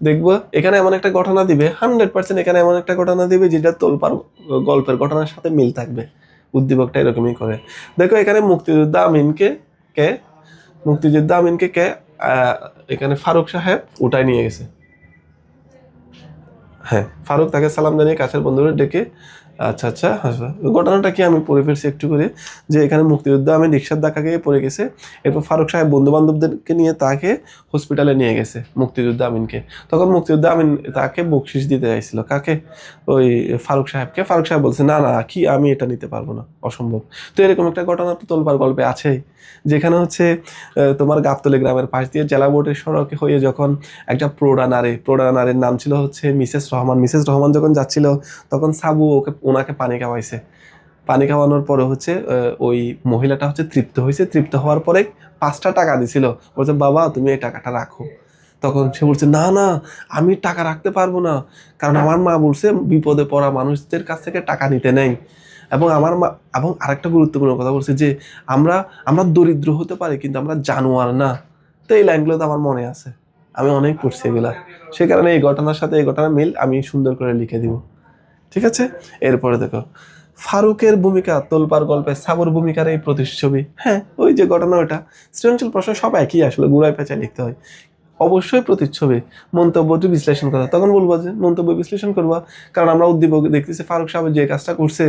দেখবো এখানে এমন একটা ঘটনা দিবে, 100% এখানে এমন একটা ঘটনা দিবে যেটা তোলপাড় গল্পের ঘটনার সাথে মিল থাকবে। উদ্দীপকটা এরকমই করে। দেখো এখানে মুক্তিযোদ্ধা আমিনকে কে মুক্তিযোদ্ধা আমিনকে কে এখানে ফারুক সাহেব উঠায় নিয়ে গেছে। হ্যাঁ, ফারুক তাকে সালাম জানিয়ে কাছের বন্ধুদের ডেকে আচ্ছা আচ্ছা ঘটনাটা কি আমি পড়ে ফেলছি একটু করে, যে এখানে মুক্তিযোদ্ধা আমি রিক্সার ধাক্কা খেয়ে পড়ে গেছে, এরপর ফারুক সাহেব বন্ধু বান্ধবদেরকে নিয়ে তাকে হসপিটালে নিয়ে গেছে মুক্তিযোদ্ধা আমিনকে। তখন মুক্তিযোদ্ধা আমিন তাকে বকশিস দিতে চাইছিল, কাকে? ওই ফারুক সাহেবকে। ফারুক সাহেব বলছে না না, কি আমি এটা নিতে পারবো না, অসম্ভব। তো এরকম একটা ঘটনা তো তোলপাড় গল্পে আছেই, যেখানে হচ্ছে তোমার গাবতলী গ্রামের পাশ দিয়ে জেলা বোর্ডের সড়কে হয়ে যখন একটা প্রৌঢ়া নারীর নাম ছিল হচ্ছে মিসেস রহমান যখন যাচ্ছিল তখন সাবু ওনাকে পানি খাওয়াইছে। পানি খাওয়ানোর পরে হচ্ছে ওই মহিলাটা হচ্ছে তৃপ্ত হয়েছে, তৃপ্ত হওয়ার পরে 5টা টাকা দিছিল, বলছে বাবা তুমি এই টাকাটা রাখো। তখন সে বলছে না না, আমি টাকা রাখতে পারবো না, কারণ আমার মা বলছে বিপদে পড়া মানুষদের কাছ থেকে টাকা নিতে নেই। এবং আমার মা এবং আরেকটা গুরুত্বপূর্ণ কথা বলছে যে আমরা আমরা দরিদ্র হতে পারি কিন্তু আমরা জানোয়ার না। তো এই লাইনগুলো তো আমার মনে আছে, আমি অনেক পড়ছি এগুলা, সে কারণে এই ঘটনার সাথে এই ঘটনার মিল আমি সুন্দর করে লিখে দিব। ঠিক আছে, এরপরে দেখো ফারুকের ভূমিকা তোলপাড় গল্পে সাবুর ভূমিকার এই প্রতিচ্ছবি। হ্যাঁ, ওই যে ঘটনা, ওটা সৃজনশীল প্রশ্ন সব একই, আসলে গুড়ায় পেঁচায় লিখতে হয়। অবশ্যই প্রতিচ্ছবি, মন্তব্যটি বিশ্লেষণ করা। তখন বলবো যে মন্তব্য বিশ্লেষণ করবা, কারণ আমরা উদ্দীপক দেখতেছি ফারুক সাহেব যে কাজটা করছে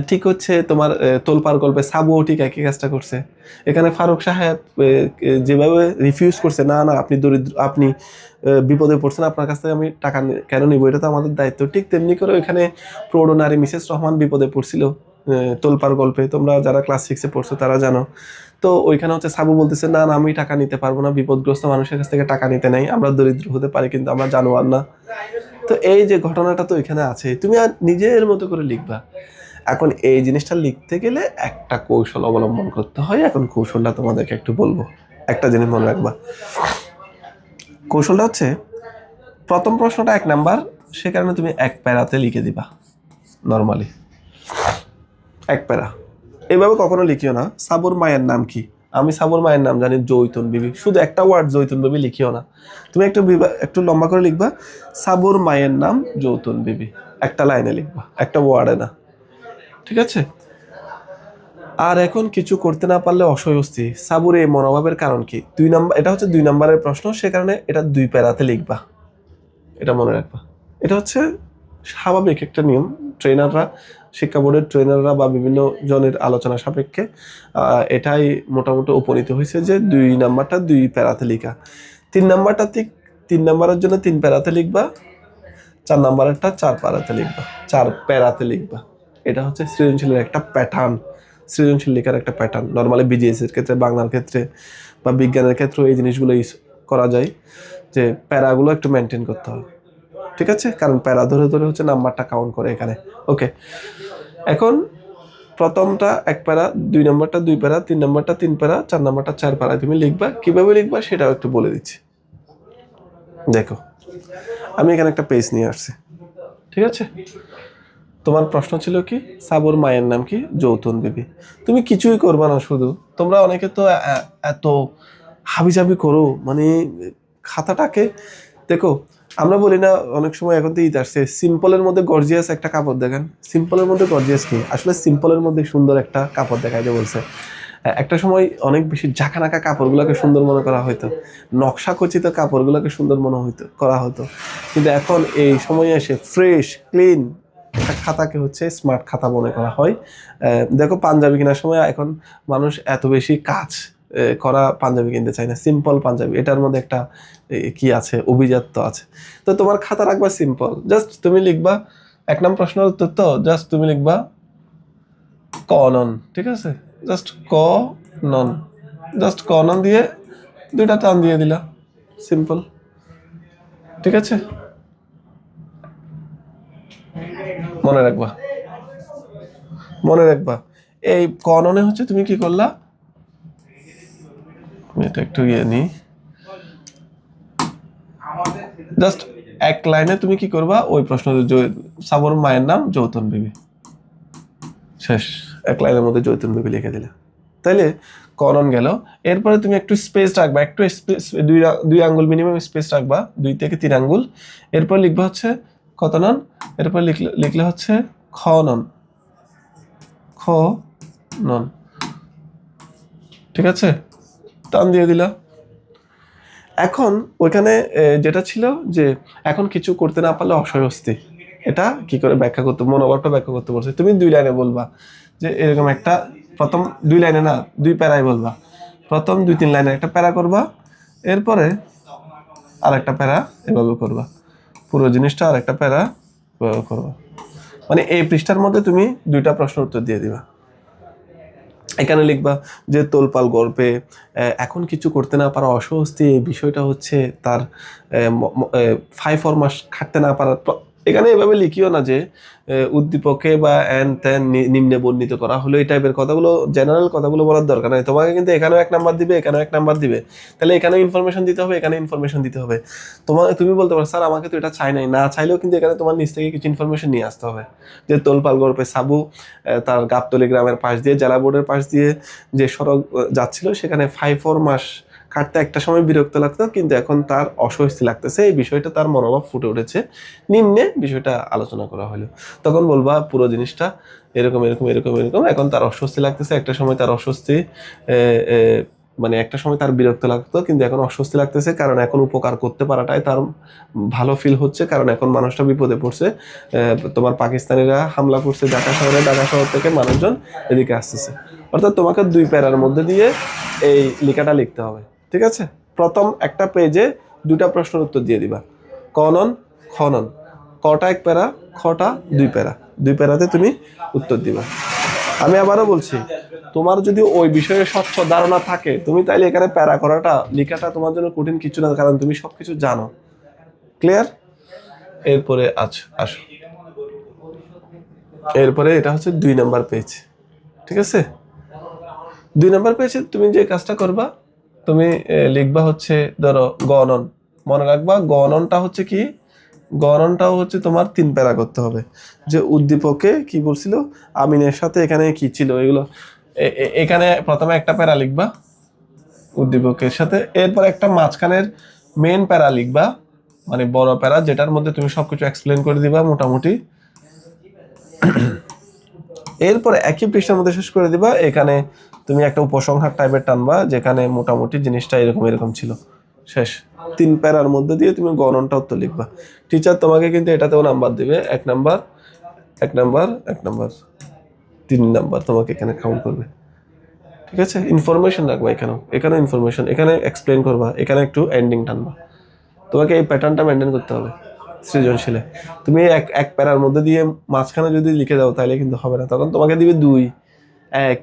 ঠিক হচ্ছে তোমার তোলপাড় গল্পে সাবুও ঠিক একই কাজটা করছে। এখানে ফারুক সাহেব যেভাবে রিফিউজ করছে, না না আপনি দরিদ্র, আপনি বিপদে পড়ছেন, আপনার কাছ থেকে আমি টাকা কেন নিবো, এটা তো আমাদের দায়িত্ব। ঠিক তেমনি করে ওইখানে প্রৌঢ় নারী মিসেস রহমান বিপদে পড়ছিল তোলপাড় গল্পে, তোমরা যারা ক্লাস 6-এ পড়ছো তারা জানো। তো ওইখানে হচ্ছে সাবু বলতেছে না না আমি টাকা নিতে পারবো না, বিপদগ্রস্ত মানুষের কাছ থেকে টাকা নিতে নেই, আমরা দরিদ্র হতে পারি কিন্তু আমরা জানোয়ার না। তো এই যে ঘটনাটা তো এখানে আছে, তুমি আর নিজের মতো করে লিখবা। এখন এই জিনিসটা লিখতে গেলে একটা কৌশল অবলম্বন করতে হয়। এখন কৌশলটা তোমাদেরকে একটু বলবো, একটা জিনিস মনে রাখবা। কৌশলটা হচ্ছে প্রথম প্রশ্নটা 1 নাম্বার, সে কারণে তুমি 1 প্যারাতে লিখে দিবা। নর্মালি 1 প্যারা। এভাবে কখনো লিখিও না সাবুর মায়ের নাম কি। আমি সাবুর মায়ের নাম জানি জৈতুন বিবি, শুধু একটা ওয়ার্ড জৈতুন বিবি লিখিও না, তুমি একটু লম্বা করে লিখবা সাবুর মায়ের নাম জৈতুন বিবি, একটা লাইনে লিখবা, একটা ওয়ার্ডে না। ঠিক আছে? আর এখন কিছু করতে না পারলে অস্বস্তি, সাবুর এই মনোভাবের কারণ কি? 2 নাম্বার, এটা হচ্ছে 2 নাম্বারের প্রশ্ন, সে কারণে এটা 2 প্যারাতে লিখবা, এটা মনে রাখবা। এটা হচ্ছে স্বাভাবিক একটা নিয়ম, ট্রেনাররা, শিক্ষা বোর্ডের ট্রেনাররা বা বিভিন্ন জনের আলোচনা সাপেক্ষে এটাই মোটামুটি উপনীত হয়েছে যে 2 নাম্বারটা 2 প্যারাতে লিখা। 3 নাম্বারটা ঠিক 3 নাম্বারের জন্য 3 প্যারাতে লিখবা, 4 নাম্বারেরটা 4 প্যারাতে লিখবা, 4 প্যারাতে লিখবা। এটা হচ্ছে সৃজনশীলের একটা প্যাটার্ন, সৃজনশীল লেখার একটা প্যাটার্ন। নর্মালি বিজিএস এর ক্ষেত্রে, বাংলার ক্ষেত্রে বা বিজ্ঞানের ক্ষেত্রেও এই জিনিসগুলো করা যায়, যে প্যারাগুলো একটু মেনটেন করতে হবে। ঠিক আছে, কারণ প্যারা ধরে ধরে হচ্ছে নাম্বারটা কাউন্ট করে এখানে। ওকে, এখন প্রথমটা 1 প্যারা, 2 নাম্বারটা 2 প্যারা, 3 নাম্বারটা 3 প্যারা, 4 নাম্বারটা 4 প্যারা তুমি লিখবা। কিভাবে লিখবা সেটাও একটু বলে দিচ্ছি। দেখো আমি এখানে একটা পেজ নিয়ে আসছি। ঠিক আছে, তোমার প্রশ্ন ছিল কি সাবুর মায়ের নাম কি? যৌতুন বিবি। তুমি কিছুই করবা না, শুধু তোমরা অনেকে তো এত হাবিজাবি করো, মানে খাতাটাকে দেখো, আমরা বলি না অনেক সময়, এখন তো ঈদ আসছে, সিম্পলের মধ্যে গর্জিয়াস একটা কাপড় দেখেন। সিম্পলের মধ্যে গর্জিয়াস কি? আসলে সিম্পলের মধ্যে সুন্দর একটা কাপড় দেখায় যে বলছে। একটা সময় অনেক বেশি ঝাঁকানাকা কাপড়গুলোকে সুন্দর মনে করা হতো, নকশা খচিত কাপড়গুলোকে সুন্দর করা হতো, কিন্তু এখন এই সময়ে এসে ফ্রেশ ক্লিন একটা খাতাকে হচ্ছে স্মার্ট খাতা মনে করা হয়। দেখো পাঞ্জাবি কেনার সময় এখন মানুষ এত বেশি কাজ করা পাঞ্জাবি কিনতে চায় না, সিম্পল পাঞ্জাবি, এটার মধ্যে একটা কি আছে, অভিজাত্য আছে। তো তোমার খাতা রাখবা সিম্পল, জাস্ট তুমি লিখবা 1 নম্বর প্রশ্নের উত্তর, তো জাস্ট তুমি লিখবা কনন। ঠিক আছে, জাস্ট কনন, জাস্ট কনন দিয়ে 2টা টান দিয়ে দিলা, সিম্পল। ঠিক আছে, মনে রাখবা এই কননে হচ্ছে তুমি কি করলা, এটা একটু নিই, জাস্ট 1 লাইনে তুমি কি করবা, ওই প্রশ্ন সাবুর মায়ের নাম যৌতুন বিবি, শেষ। 1 লাইনের মধ্যে যৌতুন বিবি লিখে দিলে, তাইলে কনন গেল। এরপরে তুমি একটু স্পেস রাখবা, একটু স্পেস, 2 আঙ্গুল মিনিমাম স্পেস রাখবা, 2 থেকে 3 আঙ্গুল। এরপর লিখবা হচ্ছে কত নন, এরপর লিখলে হচ্ছে খনন, খনন, ঠিক আছে, টান দিয়ে দিলা। এখন ওইখানে যেটা ছিল যে এখন কিছু করতে না পারলে অস্বস্তি, এটা কি করে ব্যাখ্যা করতে, মনোভাবটা ব্যাখ্যা করতে বলছে। তুমি 2 লাইনে বলবা যে এরকম একটা, প্রথম 2 লাইনে না 2 প্যারায় বলবা, প্রথম 2-3 লাইনে একটা প্যারা করবা, এরপরে আরেকটা প্যারা এভাবে করবা, পুরো জিনিসটা আরেকটা প্যারা এভাবে করবা। মানে এই পৃষ্ঠার মধ্যে তুমি 2টা প্রশ্ন উত্তর দিয়ে দিবা। এখানে লিখবা যে তোলপাল গল্পে এখন কিছু করতে না পারা অস্বস্তি, এই বিষয়টা হচ্ছে তার 5-4 মাস খাটতে না পারার। এখানে এভাবে লিখিও না যে উদ্দীপকে বা এন তেন নিম্নে বর্ণিত করা হলো, এই টাইপের কথাগুলো, জেনারেল কথাগুলো বলার দরকার নাই। তোমাকে কিন্তু এখানেও 1 নাম্বার দিবে, এখানেও 1 নাম্বার দিবে, তাহলে এখানেও ইনফরমেশন দিতে হবে, এখানে ইনফরমেশন দিতে হবে। তুমি বলতে পারো স্যার আমাকে তো এটা চাই নাই, না চাইলেও কিন্তু এখানে তোমার নিজ থেকে কিছু ইনফরমেশন নিয়ে আসতে হবে। যে তোলপাল গল্পে সাবু তার গাবতলী গ্রামের পাশ দিয়ে, জেলা বোর্ডের পাশ দিয়ে যে সড়ক যাচ্ছিল, সেখানে 5-4 মাস কাটতে একটা সময় বিরক্ত লাগতো, কিন্তু এখন তার অস্বস্তি লাগতেছে, এই বিষয়টা তার মনোভাব ফুটে উঠেছে, নিম্নে বিষয়টা আলোচনা করা হলো। তখন বলবা পুরো জিনিসটা এরকম এরকম এরকম এরকম, এখন তার অস্বস্তি লাগতেছে, একটা সময় তার অস্বস্তি মানে একটা সময় তার বিরক্ত লাগতো, কিন্তু এখন অস্বস্তি লাগতেছে, কারণ এখন উপকার করতে পারাটাই তার ভালো ফিল হচ্ছে, কারণ এখন মানুষটা বিপদে পড়ছে। তোমার পাকিস্তানিরা হামলা করছে ঢাকা শহরে, ঢাকা শহর থেকে মানুষজন এদিকে আসতেছে। অর্থাৎ তোমাকে 2 প্যারার মধ্যে দিয়ে এই লেখাটা লিখতে হবে, ঠিক আছে। প্রথম একটা পেজে 2টা প্রশ্নের উত্তর দিয়ে দিবা, কনন, খনন, কটা 1 প্যারা, খটা 2 প্যারা, 2 প্যারাতে তুমি উত্তর দিবা। আমি আবারও বলছি, তোমার যদি ওই বিষয়ে স্বচ্ছ ধারণা থাকে, তুমি তাইলে এখানে প্যারা করাটা, লেখাটা তোমার জন্য কঠিন কিছু না, কারণ তুমি সবকিছু জানো। ক্লিয়ার? এরপরে আসো, এরপরে এটা হচ্ছে 2 নাম্বার পেজ, ঠিক আছে। 2 নাম্বার পেজে তুমি যে কাজটা করবা, তুমি লিখবা হচ্ছে ধরো গণন, মনে রাখবা গণনটা হচ্ছে কি, গণনটাও হচ্ছে তোমার 3 প্যারা করতে হবে। যে উদ্দীপকে কি বলছিল, আমিনের সাথে এখানে কি ছিল, এগুলো এখানে প্রথমে একটা প্যারা লিখবা উদ্দীপকের সাথে, এরপর একটা মাঝখানের মেন প্যারা লিখবা, মানে বড় প্যারা, যেটার মধ্যে তুমি সবকিছু এক্সপ্লেন করে দিবা মোটামুটি। এরপরে একই পৃষ্ঠার মধ্যে শেষ করে দিবা, এখানে তুমি একটা উপসংহার টাইপের টানবা, যেখানে মোটামুটি জিনিসটা এরকম এরকম ছিল, শেষ। 3 প্যারার মধ্যে দিয়ে তুমি গণনটা উত্তর লিখবা। টিচার তোমাকে কিন্তু এটাতেও নাম্বার দিবে, 1 নাম্বার 1 নাম্বার 1 নাম্বার 3 নাম্বার তোমাকে এখানে কাউন্ট করবে, ঠিক আছে। ইনফরমেশন রাখবা, এখানেও ইনফরমেশন, এখানে এক্সপ্লেন করবা, এখানে একটু এন্ডিং টানবা। তোমাকে এই প্যাটার্নটা মেনটেন করতে হবে সৃজনশীলে। তুমি এক প্যারার মধ্যে দিয়ে মাঝখানে যদি লিখে দাও তাহলে কিন্তু হবে না, তখন তোমাকে দিবে 2, 1,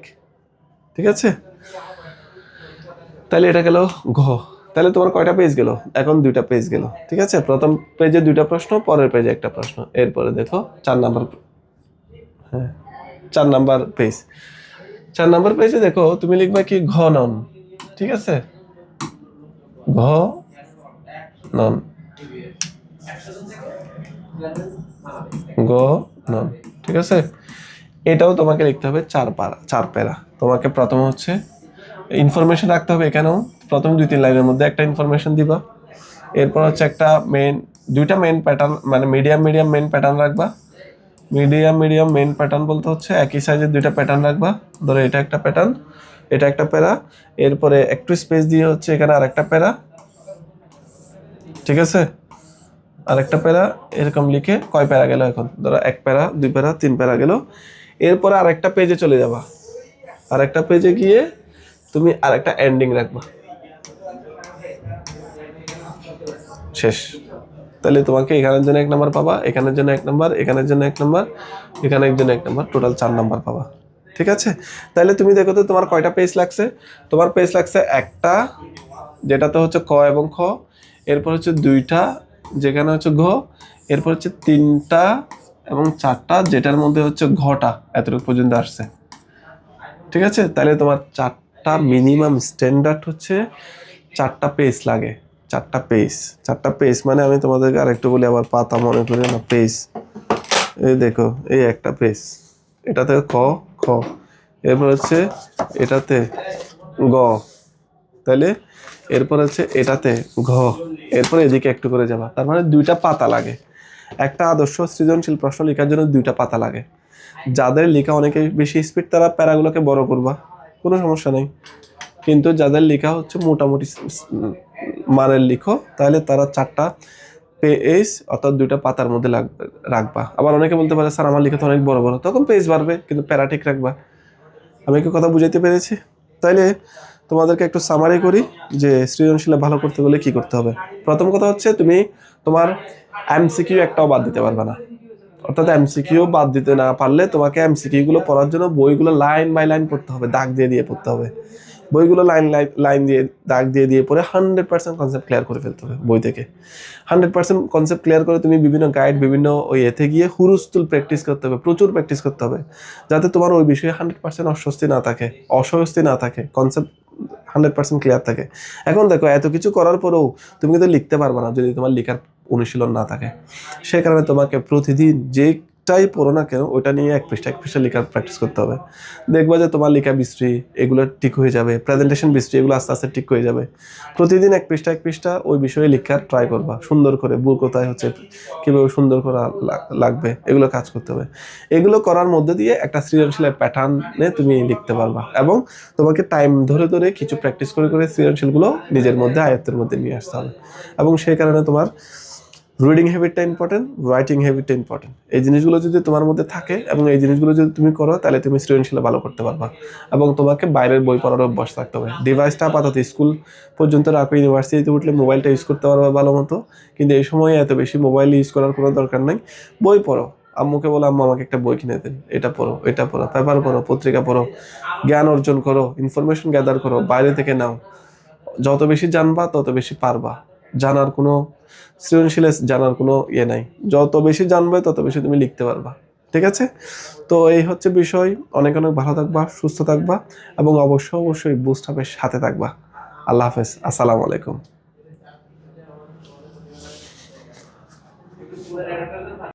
ঠিক আছে। তাহলে এটা গেল ঘ। তাহলে তোমার কয়টা পেজ গেল? এখন 2টা পেজ গেল, ঠিক আছে। প্রথম পেজে 2টা প্রশ্ন, পরের পেজে একটা প্রশ্ন। এরপরে দেখো 4 নাম্বার, হ্যাঁ 4 নাম্বার পেজ। 4 নাম্বার পেজে দেখো তুমি লিখবা কি, ঘনন, ঠিক আছে, ঘনন, গণন, ঠিক আছে। এটাও তোমাকে লিখতে হবে 4 প্যারা। তোমাকে প্রথমে হচ্ছে ইনফরমেশন রাখতে হবে, এখানেও প্রথম 2-3 লাইনের মধ্যে একটা ইনফরমেশন দিবা। এরপর হচ্ছে একটা মেন, 2টা মেন প্যাটার্ন, মানে মিডিয়াম মেন প্যাটার্ন রাখবা। মিডিয়াম মেন প্যাটার্ন বলতে হচ্ছে একই সাইজের 2টা প্যাটার্ন রাখবা। ধরো এটা একটা প্যাটার্ন, এটা একটা প্যারা, এরপরে একটু স্পেস দিয়ে হচ্ছে এখানে আরেকটা প্যারা, ঠিক আছে, আরেকটা প্যারা, এরকম লিখে কয় প্যারা গেল? এখন ধরো 1 প্যারা, 2 প্যারা, 3 প্যারা গেল। এরপরে আরেকটা পেজে চলে যাবা, আরেকটা পেজে গিয়ে তুমি আরেকটা এন্ডিং রাখবা, শেষ। তাহলে তোমাকে এখানের জন্য 1 নাম্বার পাবা, এখানের জন্য 1 নাম্বার, এখানের জন্য 1 নাম্বার, এখানের জন্য 1 নাম্বার, টোটাল 4 নাম্বার পাবা, ঠিক আছে। তাহলে তুমি দেখো তো তোমার কয়টা পেজ লাগছে। তোমার পেজ লাগছে একটা, যেটাতে হচ্ছে ক এবং খ, এরপর হচ্ছে 2টা যেখানে হচ্ছে ঘ, এরপর হচ্ছে 3টা এবং 4টা যেটার মধ্যে হচ্ছে ঘটা এতটুকু পর্যন্ত আসছে, ঠিক আছে। তাহলে তোমার 4টা মিনিমাম স্ট্যান্ডার্ড হচ্ছে 4টা পেজ লাগে, 4টা পেজ মানে আমি তোমাদেরকে আরেকটু বলি, আবার পাতা মনে করি না, পেজ। এই দেখো এই একটা পেজ, এটাতে খ, এরপর হচ্ছে এটাতে গ, তাহলে এরপর হচ্ছে এটাতে ঘ, এরপর এদিকে একটু করে যাবা, তার মানে 2টা পাতা লাগে। একটা আদর্শ সৃজনশীল প্রশ্ন লেখার জন্য 2টা পাতা লাগে। যাদের লেখা অনেকে বেশি স্পিড তারা প্যারাগুলোকে বড় করবা, কোনো সমস্যা নেই। কিন্তু যাদের লেখা হচ্ছে মোটামুটি মানের লিখো, তাহলে তারা 4টা পেজ অর্থাৎ 2টা পাতার মধ্যে রাখবা। আবার অনেকে বলতে পারে স্যার আমার লেখা তো অনেক বড় বড়, তখন পেজ বাড়বে কিন্তু প্যারা ঠিক রাখবা। আমি কি কথা বুঝাইতে পেরেছি? তাইলে তোমাদেরকে একটু সামারি করি যে সৃজনশীলে ভালো করতে গেলে কি করতে হবে। প্রথম কথা হচ্ছে তুমি তোমার এমসিকিউ একটাও বাদ দিতে পারবে না। অর্থাৎ এমসিকিউ বাদ দিতে না পারলে তোমাকে এমসিকিউ গুলো পড়ার জন্য বইগুলো লাইন বাই লাইন পড়তে হবে, দাগ দিয়ে দিয়ে পড়তে হবে। বইগুলো লাইন লাইন দিয়ে দাগ দিয়ে দিয়ে পড়ে 100% কনসেপ্ট ক্লিয়ার করে ফেলতে হবে বই থেকে। 100% কনসেপ্ট ক্লিয়ার করে তুমি বিভিন্ন গাইড বিভিন্ন ওই এতে গিয়ে হুরুস্তুল প্র্যাকটিস করতে হবে, প্রচুর প্র্যাকটিস করতে হবে, যাতে তোমার ওই বিষয়ে 100% অস্বস্তি না থাকে, অস্বস্তি না থাকে, কনসেপ্ট 100% ক্লিয়ার থাকে। এখন দেখো এত কিছু করার পরেও তুমি কিন্তু লিখতে পারবে না যদি তোমার লেখার অনুশীলন না থাকে। সে কারণে তোমাকে প্রতিদিন যেটাই পড়ো না কেন ওটা নিয়ে এক পৃষ্ঠা লেখার প্র্যাকটিস করতে হবে। দেখবা যে তোমার লেখা বিশ্রী এগুলো ঠিক হয়ে যাবে, প্রেজেন্টেশন বিশ্রী এগুলো আস্তে আস্তে ঠিক হয়ে যাবে। প্রতিদিন এক পৃষ্ঠা ওই বিষয়ে লেখার ট্রাই করবা, সুন্দর করে ভুল কোথায় হচ্ছে, কীভাবে সুন্দর করা লাগবে, এগুলো কাজ করতে হবে। এগুলো করার মধ্যে দিয়ে একটা সৃজনশীলের প্যাটার্নে তুমি লিখতে পারবা, এবং তোমাকে টাইম ধরে ধরে কিছু প্র্যাকটিস করে করে সৃজনশীলগুলো নিজের মধ্যে আয়ত্তের মধ্যে নিয়ে আসতে হবে। এবং সেই কারণে তোমার রিডিং হ্যাবিটটা ইম্পর্টেন্ট, রাইটিং হ্যাবিটটা ইম্পর্টেন্ট। এই জিনিসগুলো যদি তোমার মধ্যে থাকে এবং এই জিনিসগুলো যদি তুমি করো তাহলে তুমি সৃজনশীল ভালো করতে পারবা। এবং তোমাকে বাইরের বই পড়ার অভ্যাস থাকতে হবে। ডিভাইসটা আপাতত স্কুল পর্যন্ত রাখো, ইউনিভার্সিটিতে উঠলে মোবাইলটা ইউজ করতে পারবা ভালো মতো, কিন্তু এই সময় এত বেশি মোবাইল ইউজ করার কোনো দরকার নেই। বই পড়ো, আম্মুকে বলো আম্মু আমাকে একটা বই কিনে দেন, এটা পড়ো, এটা পড়ো, পেপার পড়ো, পত্রিকা পড়ো, জ্ঞান অর্জন করো, ইনফরমেশন গ্যাদার করো, বাইরে থেকে নাও। যত বেশি জানবা তত বেশি পারবা। জানার কোনো সৃজনশীল জানার কোনো ইয়ে নাই, যত বেশি জানবে তত বেশি তুমি লিখতে পারবা। ঠিক আছে? তো এই হচ্ছে বিষয়। অনেক অনেক ভালো থাকবা, সুস্থ থাকবা, এবং অবশ্যই বুস্ট হাবের সাথে থাকবা। আল্লাহ হাফেজ, আসসালামু আলাইকুম।